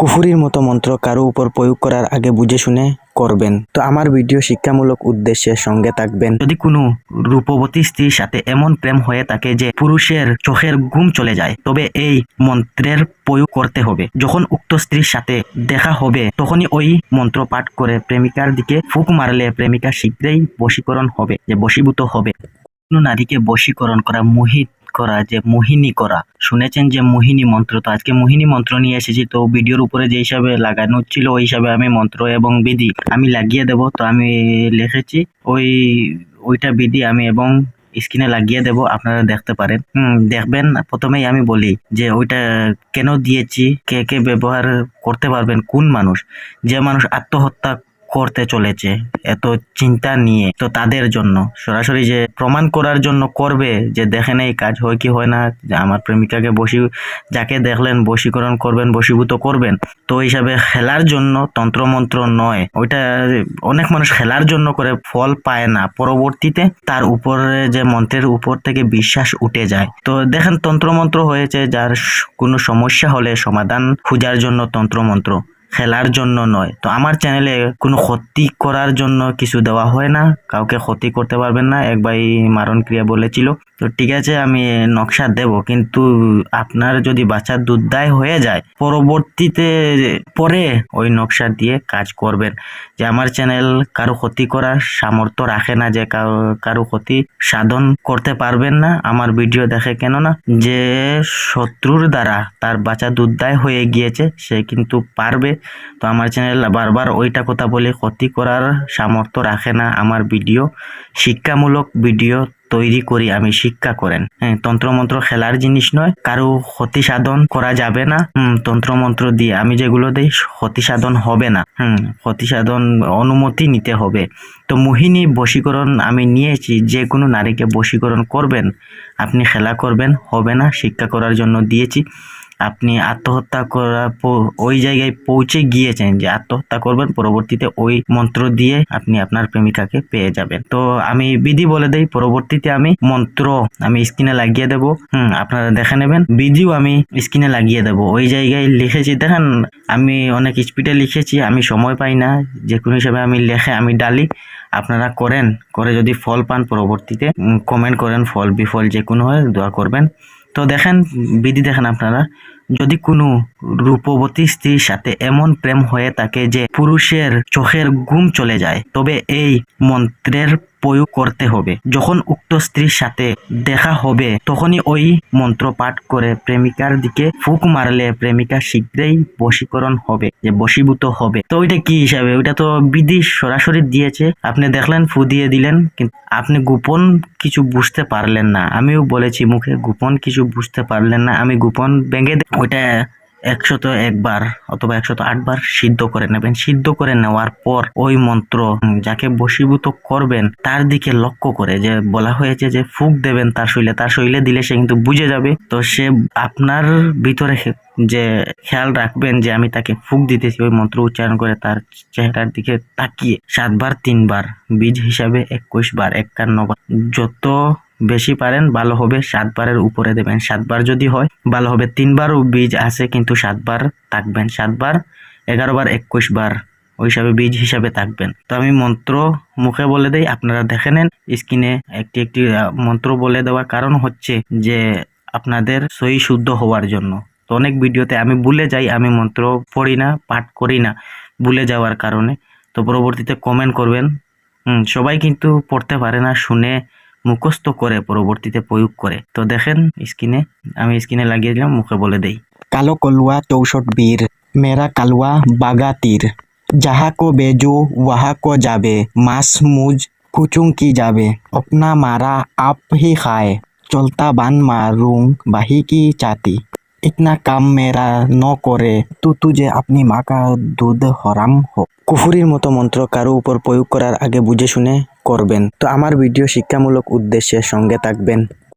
কুফুরির মতো মন্ত্র কারো উপর প্রয়োগ করার আগে বুঝে শুনে করবেন। তো আমার ভিডিও শিক্ষামূলক উদ্দেশ্যে সঙ্গে থাকবেন। যদি কোনো রূপবতী স্ত্রীর সাথে এমন প্রেম হয়ে থাকে যে পুরুষের চোখের ঘুম চলে যায়, তবে এই মন্ত্রের প্রয়োগ করতে হবে। যখন উক্ত স্ত্রীর সাথে দেখা হবে তখনই ওই মন্ত্র পাঠ করে প্রেমিকার দিকে ফুঁক মারলে প্রেমিকা শীঘ্রই বশীকরণ হবে, যে বশীভূত হবে। কোনো নারীকে বশীকরণ করা, মোহিত করা, যে মোহিনী করা, শুনেছেন যে মোহিনী মন্ত্র। তো আজকে মোহিনী মন্ত্র নিয়ে এসেছি। তো ভিডিওর উপরে যে হিসাবে লাগানো ছিল ওই হিসাবে আমি মন্ত্র এবং বিধি আমি লাগিয়ে দেব। তো আমি লিখেছি ওইটা বিধি আমি এবং স্ক্রিনে লাগিয়ে দেব, আপনারা দেখতে পারেন। দেখবেন। প্রথমেই আমি বলি যে ওইটা কেন দিয়েছি, কে কে ব্যবহার করতে পারবেন, কোন মানুষ, যে মানুষ আত্মহত্যা করতে চলেছে এত চিন্তা নিয়ে, তো তাদের জন্য সরাসরি যে প্রমাণ করার জন্য করবে যে দেখেন এই কাজ হয় কি হয় না, যে আমার প্রেমিকাকে যাকে দেখলেন বশীকরণ করবেন, বশীভূত করবেন। তো হিসাবে খেলার জন্য তন্ত্রমন্ত্র নয়, ওইটা অনেক মানুষ খেলার জন্য করে, ফল পায় না, পরবর্তীতে তার উপরে যে মন্ত্রের উপর থেকে বিশ্বাস উঠে যায়। তো দেখেন তন্ত্রমন্ত্র হয়েছে যার কোনো সমস্যা হলে সমাধান খোঁজার জন্য তন্ত্রমন্ত্র, খেলার জন্য নয়। তো আমার চ্যানেলে কোনো ক্ষতি করার জন্য কিছু দেওয়া হয় না, কাউকে ক্ষতি করতে পারবেন না, এক ভাই মারণ ক্রিয়া বলেছিল। তো ঠিক আছে, আমি নকশা দেব, কিন্তু আপনার যদি বাচ্চার দুধদায় হয়ে যায় পরবর্তীতে পরে ওই নকশা দিয়ে কাজ করবেন। যে আমার চ্যানেল কারো ক্ষতি করার সামর্থ্য রাখে না, যে কারো ক্ষতি সাধন করতে পারবেন না আমার ভিডিও দেখে। কেননা যে শত্রুর দ্বারা তার বাচ্চা দুধদায় হয়ে গিয়েছে সে কিন্তু পারবে। তো আমার চ্যানেল বারবার ওইটা কথা বলে, ক্ষতি করার সামর্থ্য রাখে না আমার ভিডিও। শিক্ষামূলক ভিডিও তৈরি করি আমি, শিক্ষা করেন। তন্ত্রমন্ত্র খেলার জিনিস নয়, কারো ক্ষতি সাধন করা যাবে না। তন্ত্রমন্ত্র দিয়ে আমি যেগুলো দিই ক্ষতি সাধন হবে না। ক্ষতি সাধন অনুমতি নিতে হবে। তো মোহিনী বশীকরণ আমি নিয়েছি, যে কোনো নারীকে বশীকরণ করবেন, আপনি খেলা করবেন, হবে না, শিক্ষা করার জন্য দিয়েছি। আপনি আত্মহত্যা করার ওই জায়গায় পৌঁছে গিয়েছেন যে আত্মহত্যা করবেন, পরবর্তীতে ওই মন্ত্র দিয়ে আপনি আপনার প্রেমিকাকে পেয়ে যাবেন। তো আমি বিধি বলে দেই, পরবর্তীতে আমি মন্ত্র আমি স্ক্রিনে লাগিয়ে দেব। আপনারা দেখে নেবেন। বিধিও আমি স্ক্রিনে লাগিয়ে দেব। ওই জায়গায় লিখেছি, দেখেন আমি অনেক স্পিডে লিখেছি, আমি সময় পাই না, যে কোনো হিসাবে আমি লেখে আমি ডালি। আপনারা করেন, করে যদি ফল পান পরবর্তীতে কমেন্ট করেন, ফল বিফল যে কোনো হয় দোয়া করবেন। তো দেখেন বিধি, দেখেন আপনারা, যদি কোনো রূপবতী স্ত্রীর সাথে এমন প্রেম হয়ে থাকে যে পুরুষের চোখের ঘুম চলে যায়, তবে এই মন্ত্রের প্রয়োগ করতে হবে। যখন উক্ত স্ত্রীর সাথে দেখা হবে তখনই ওই মন্ত্র পাঠ করে প্রেমিকার দিকে ফুঁক মারলে প্রেমিকা শীঘ্রই বশীকরণ হবে, যে বশীভূত হবে। তো ওইটা কি হিসাবে, ওইটা তো বিধি সরাসরি দিয়েছে, আপনি দেখলেন, ফু দিয়ে দিলেন, কিন্তু আপনি গোপন কিছু বুঝতে পারলেন না। আমিও বলেছি মুখে, গোপন কিছু বুঝতে পারলেন না, আমি গোপন ভেঙে ওইটা 101 বার অথবা 108 বার সিদ্ধ করে নেবেন। সিদ্ধ করে নেওয়ার পর ওই মন্ত্র যাকে বশীভূত করবেন তার দিকে লক্ষ্য করে, যে বলা হয়েছে যে ফুঁক দেবেন তার শরীরে দিলে সে কিন্তু বুঝে যাবে। তো সে আপনার ভিতরে যে খেয়াল রাখবেন যে আমি তাকে ফুঁক দিতেছি, ওই মন্ত্র উচ্চারণ করে তার চেহারার দিকে তাকিয়ে 7 বার 3 বার, বীজ হিসাবে 21 বার, 51 বার, যত বেশি পারেন ভালো হবে। 7 বারের উপরে দেবেন। 7 বার যদি হয় ভালো হবে। 3 বারও বীজ আছে, কিন্তু 7 বার থাকবেন। 7 বার 11 বার 21 বার ওই হিসাবে বীজ হিসাবে থাকবেন। তো আমি মন্ত্র মুখে বলে দেই, আপনারা দেখে নেন স্ক্রিনে। একটি একটি মন্ত্র বলে দেওয়ার কারণ হচ্ছে যে আপনাদের সহি শুদ্ধ হওয়ার জন্য। তো অনেক ভিডিওতে আমি ভুলে যাই, আমি মন্ত্র পড়ি না, পাঠ করি না, ভুলে যাওয়ার কারণে। তো পরবর্তীতে কমেন্ট করবেন। সবাই কিন্তু পড়তে পারে না, শুনে মুখস্থ করে পরবর্তীতে প্রয়োগ করে। তো দেখেন স্ক্রিনে, আমি স্ক্রিনে লাগিয়ে দিলাম, মুখে বলে দেই। কালো কলুয়া 64 বীর, মেরা কালুয়া বাগা তীর, যাহা কো বেজো ওয়াহা কো যাবে, মাস মুজ কুচুং কি যাবে, अपना मारा आप ही खाए, चलता बान मारूं बाही की चाती, इतना काम मेरा न करे तो तुझे अपनी माँ का दूध हराम हो। কুফুরির মতো মন্ত্র কারো উপর প্রয়োগ করার আগে বুঝে শুনে করবেন। তো আমার ভিডিও শিক্ষামূলক উদ্দেশ্যে সঙ্গে থাকবেন।